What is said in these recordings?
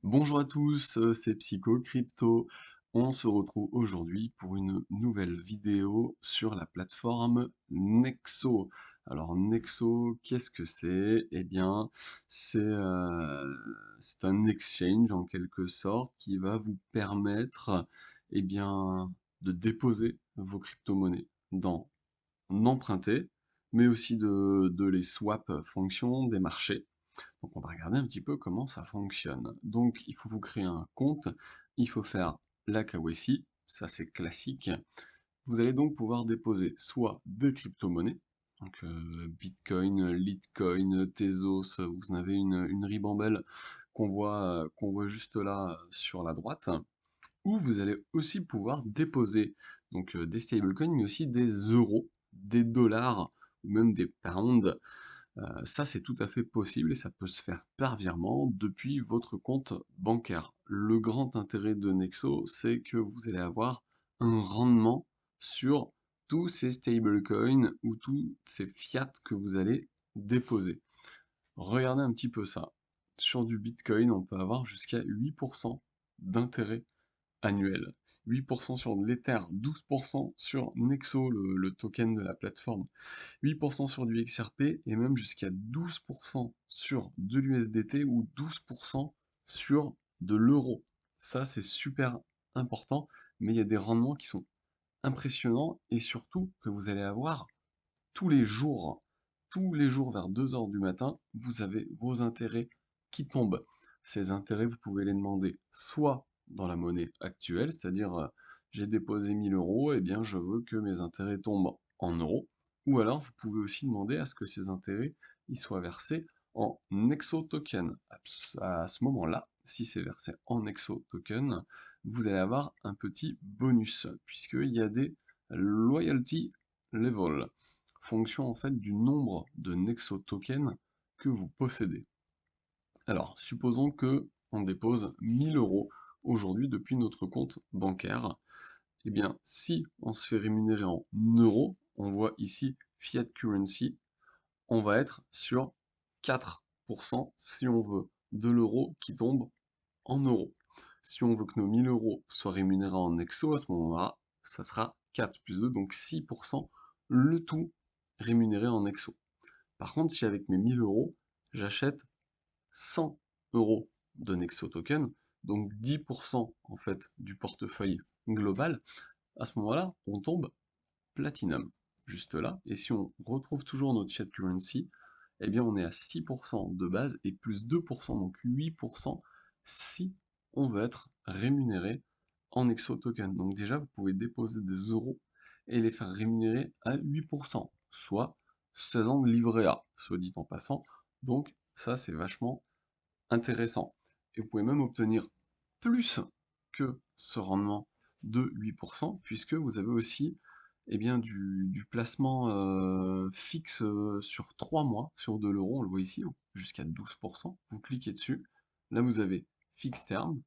Bonjour à tous, c'est Psycho Crypto. On se retrouve aujourd'hui pour une nouvelle vidéo sur la plateforme Nexo. Alors Nexo, qu'est-ce que c'est? Eh bien, c'est un exchange en quelque sorte qui va vous permettre, eh bien, de déposer vos crypto-monnaies, d'en emprunter, mais aussi de les swap fonction des marchés. Donc on va regarder un petit peu comment ça fonctionne. Donc il faut vous créer un compte, il faut faire la KYC, ça c'est classique. Vous allez donc pouvoir déposer soit des crypto-monnaies, donc Bitcoin, Litecoin, Tezos, vous en avez une ribambelle qu'on voit juste là sur la droite, ou vous allez aussi pouvoir déposer donc des stablecoins, mais aussi des euros, des dollars ou même des pounds. Ça, c'est tout à fait possible et ça peut se faire par virement depuis votre compte bancaire. Le grand intérêt de Nexo, c'est que vous allez avoir un rendement sur tous ces stablecoins ou tous ces fiat que vous allez déposer. Regardez un petit peu ça. Sur du Bitcoin, on peut avoir jusqu'à 8% d'intérêt annuel. 8% sur de l'Ether, 12% sur Nexo, le token de la plateforme, 8% sur du XRP et même jusqu'à 12% sur de l'USDT ou 12% sur de l'euro. Ça, c'est super important, mais il y a des rendements qui sont impressionnants et surtout que vous allez avoir tous les jours. Tous les jours vers 2 heures du matin, vous avez vos intérêts qui tombent. Ces intérêts, vous pouvez les demander soit dans la monnaie actuelle, c'est-à-dire j'ai déposé 1000 euros, et bien je veux que mes intérêts tombent en euros, ou alors vous pouvez aussi demander à ce que ces intérêts ils soient versés en Nexo Token. À ce moment-là, si c'est versé en Nexo Token, vous allez avoir un petit bonus, puisqu'il y a des loyalty levels, fonction en fait du nombre de Nexo tokens que vous possédez. Alors, supposons que on dépose 1000 euros aujourd'hui depuis notre compte bancaire. Eh bien, si on se fait rémunérer en euros, on voit ici Fiat Currency, on va être sur 4% si on veut de l'euro qui tombe en euros. Si on veut que nos 1000 euros soient rémunérés en exo, à ce moment-là, ça sera 4 plus 2, donc 6%, le tout rémunéré en exo. Par contre, si avec mes 1000 euros, j'achète 100 euros de Nexo Token, donc 10% en fait du portefeuille global, à ce moment-là, on tombe Platinum, juste là. Et si on retrouve toujours notre fiat currency, eh bien on est à 6% de base et plus 2%, donc 8% si on veut être rémunéré en Exo Token. Donc déjà, vous pouvez déposer des euros et les faire rémunérer à 8%, soit 16 ans de livret A, soit dit en passant. Donc ça, c'est vachement intéressant. Et vous pouvez même obtenir plus que ce rendement de 8%, puisque vous avez aussi eh bien, du placement fixe sur 3 mois, sur de l'euro, on le voit ici, jusqu'à 12%. Vous cliquez dessus, là vous avez fixe terme,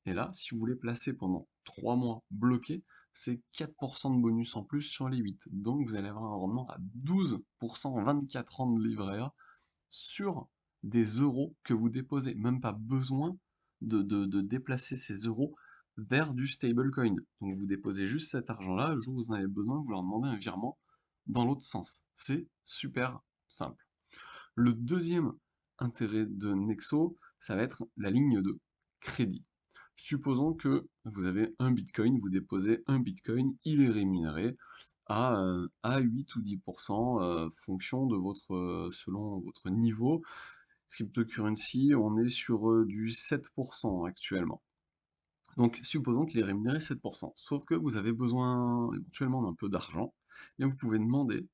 et là, si vous voulez placer pendant 3 mois bloqué, c'est 4% de bonus en plus sur les 8. Donc vous allez avoir un rendement à 12% en 24 ans de livret A sur des euros que vous déposez. Même pas besoin de déplacer ces euros vers du stablecoin. Donc vous déposez juste cet argent-là, le jour où vous en avez besoin, vous leur demandez un virement dans l'autre sens. C'est super simple. Le deuxième intérêt de Nexo, ça va être la ligne de crédit. Supposons que vous avez un Bitcoin, vous déposez un Bitcoin, il est rémunéré à 8 ou 10%, fonction de selon votre niveau. Cryptocurrency, on est sur du 7% actuellement. Donc, supposons qu'il est rémunéré 7%, sauf que vous avez besoin éventuellement d'un peu d'argent, eh bien vous pouvez demander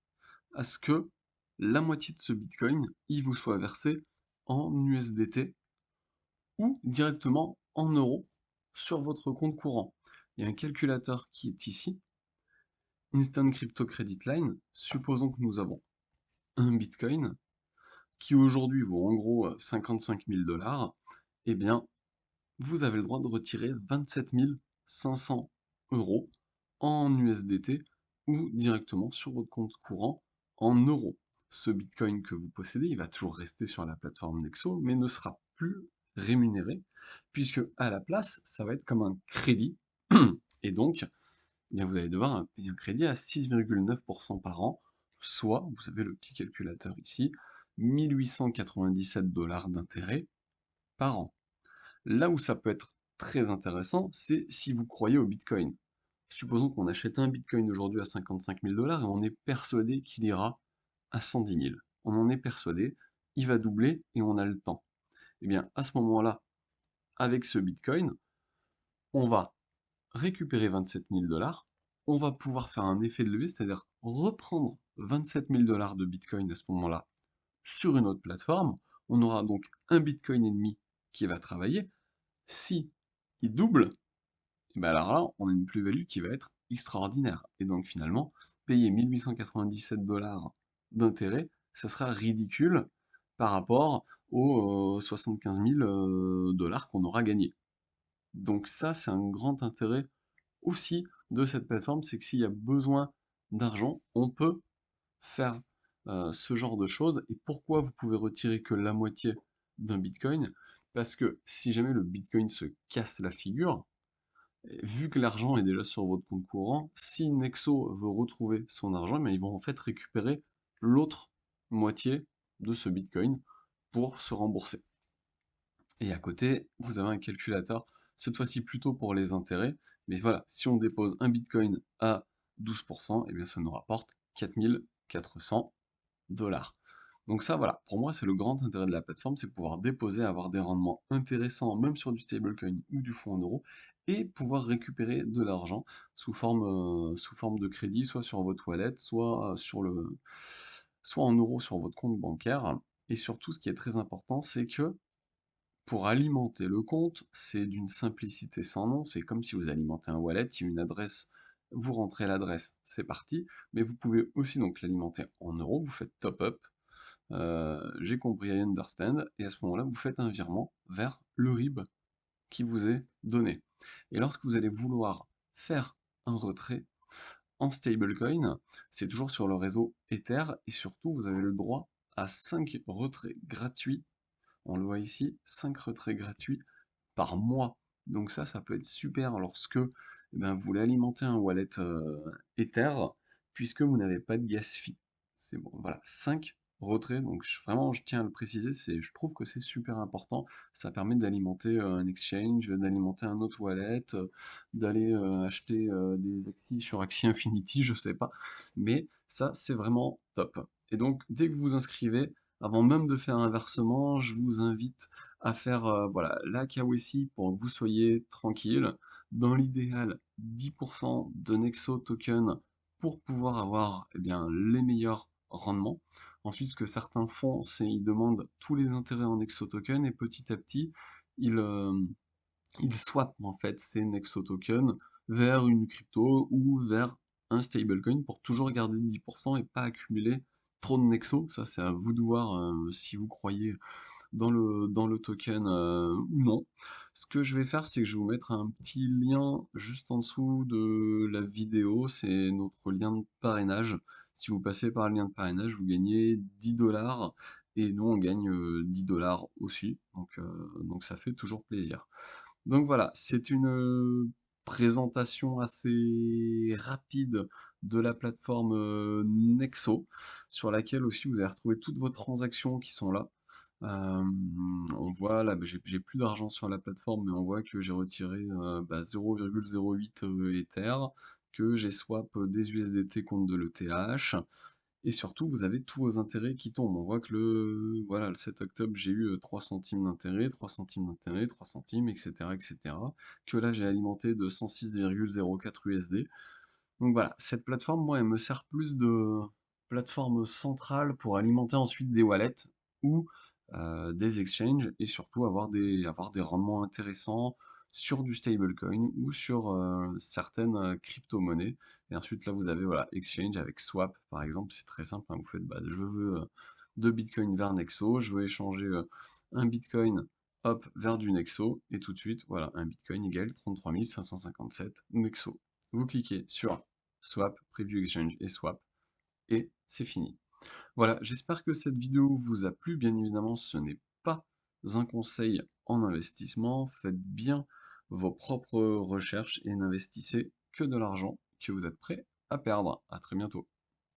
à ce que la moitié de ce Bitcoin, il vous soit versé en USDT ou directement en euros sur votre compte courant. Il y a un calculateur qui est ici, Instant Crypto Credit Line. Supposons que nous avons un Bitcoin qui aujourd'hui vaut en gros 55 000 $, eh bien, vous avez le droit de retirer 27 500 euros en USDT ou directement sur votre compte courant en euros. Ce Bitcoin que vous possédez, il va toujours rester sur la plateforme Nexo, mais ne sera plus rémunéré, puisque à la place, ça va être comme un crédit, et donc, eh bien, vous allez devoir payer un crédit à 6,9% par an, soit, vous avez le petit calculateur ici, 1 897 $ d'intérêt par an. Là où ça peut être très intéressant, c'est si vous croyez au Bitcoin. Supposons qu'on achète un Bitcoin aujourd'hui à 55 000 $ et on est persuadé qu'il ira à 110 000. On en est persuadé, il va doubler et on a le temps. Eh bien, à ce moment-là, avec ce Bitcoin, on va récupérer 27 000 $, on va pouvoir faire un effet de levier, c'est-à-dire reprendre 27 000 $ de Bitcoin à ce moment-là sur une autre plateforme. On aura donc un Bitcoin et demi qui va travailler. Si il double, et ben alors là, on a une plus-value qui va être extraordinaire. Et donc finalement, payer 1 897 $ d'intérêt, ça sera ridicule par rapport aux 75 000 $ qu'on aura gagné. Donc ça, c'est un grand intérêt aussi de cette plateforme, c'est que s'il y a besoin d'argent, on peut faire ce genre de choses. Et pourquoi vous pouvez retirer que la moitié d'un Bitcoin? Parce que si jamais le Bitcoin se casse la figure, vu que l'argent est déjà sur votre compte courant, si Nexo veut retrouver son argent, mais ils vont en fait récupérer l'autre moitié de ce Bitcoin pour se rembourser. Et à côté, vous avez un calculateur, cette fois-ci plutôt pour les intérêts, mais voilà, si on dépose un Bitcoin à 12%, eh bien ça nous rapporte 4 400 $. Donc ça, voilà, pour moi, c'est le grand intérêt de la plateforme, c'est pouvoir déposer, avoir des rendements intéressants, même sur du stablecoin ou du fonds en euros, et pouvoir récupérer de l'argent sous forme de crédit, soit sur votre wallet, soit en euros sur votre compte bancaire. Et surtout, ce qui est très important, c'est que pour alimenter le compte, c'est d'une simplicité sans nom, c'est comme si vous alimentez un wallet, il y a une adresse, vous rentrez l'adresse, c'est parti, mais vous pouvez aussi donc l'alimenter en euros, vous faites top up, j'ai compris, I understand, et à ce moment-là, vous faites un virement vers le RIB qui vous est donné. Et lorsque vous allez vouloir faire un retrait en stablecoin, c'est toujours sur le réseau Ether, et surtout, vous avez le droit à 5 retraits gratuits, on le voit ici, 5 retraits gratuits par mois. Donc ça peut être super lorsque vous voulez alimenter un wallet Ether, puisque vous n'avez pas de gas fee. C'est bon, voilà, 5 retraits, donc vraiment je tiens à le préciser, je trouve que c'est super important. Ça permet d'alimenter un exchange, d'alimenter un autre wallet, d'aller acheter des actifs sur Axie Infinity, je sais pas. Mais ça, c'est vraiment top. Et donc, dès que vous vous inscrivez, avant même de faire un versement, je vous invite à faire voilà, la KYC pour que vous soyez tranquille. Dans l'idéal, 10% de Nexo Token pour pouvoir avoir bien, les meilleurs rendements. Ensuite, ce que certains font, c'est ils demandent tous les intérêts en Nexo Token et petit à petit, ils, euh, ils swappent en fait ces Nexo Tokens vers une crypto ou vers un stablecoin pour toujours garder 10% et pas accumuler trop de Nexo. Ça, c'est à vous de voir si vous croyez dans le token ou non. Ce que je vais faire, c'est que je vais vous mettre un petit lien juste en dessous de la vidéo. C'est notre lien de parrainage. Si vous passez par le lien de parrainage, vous gagnez 10 $ et nous, on gagne 10 $ aussi. Donc ça fait toujours plaisir. Donc voilà, c'est une présentation assez rapide de la plateforme Nexo, sur laquelle aussi vous allez retrouver toutes vos transactions qui sont là. Euh, on voit là, j'ai plus d'argent sur la plateforme, mais on voit que j'ai retiré 0,08 Ether, que j'ai swap des USDT contre de l'ETH, et surtout vous avez tous vos intérêts qui tombent. On voit que voilà, le 7 octobre j'ai eu 3 centimes d'intérêt, 3 centimes d'intérêt, 3 centimes, etc., etc. Que là j'ai alimenté de 106,04 USD. Donc voilà, cette plateforme, moi, elle me sert plus de plateforme centrale pour alimenter ensuite des wallets ou des exchanges et surtout avoir des rendements intéressants sur du stablecoin ou sur certaines crypto-monnaies. Et ensuite, là, vous avez voilà, exchange avec swap, par exemple, c'est très simple, hein, vous faites, bah, je veux de Bitcoin vers Nexo, je veux échanger un Bitcoin, hop, vers du Nexo, et tout de suite, voilà, un Bitcoin égale 33 557 Nexo. Vous cliquez sur Swap, Preview Exchange et Swap, et c'est fini. Voilà, j'espère que cette vidéo vous a plu. Bien évidemment, ce n'est pas un conseil en investissement, faites bien vos propres recherches et n'investissez que de l'argent que vous êtes prêt à perdre. À très bientôt.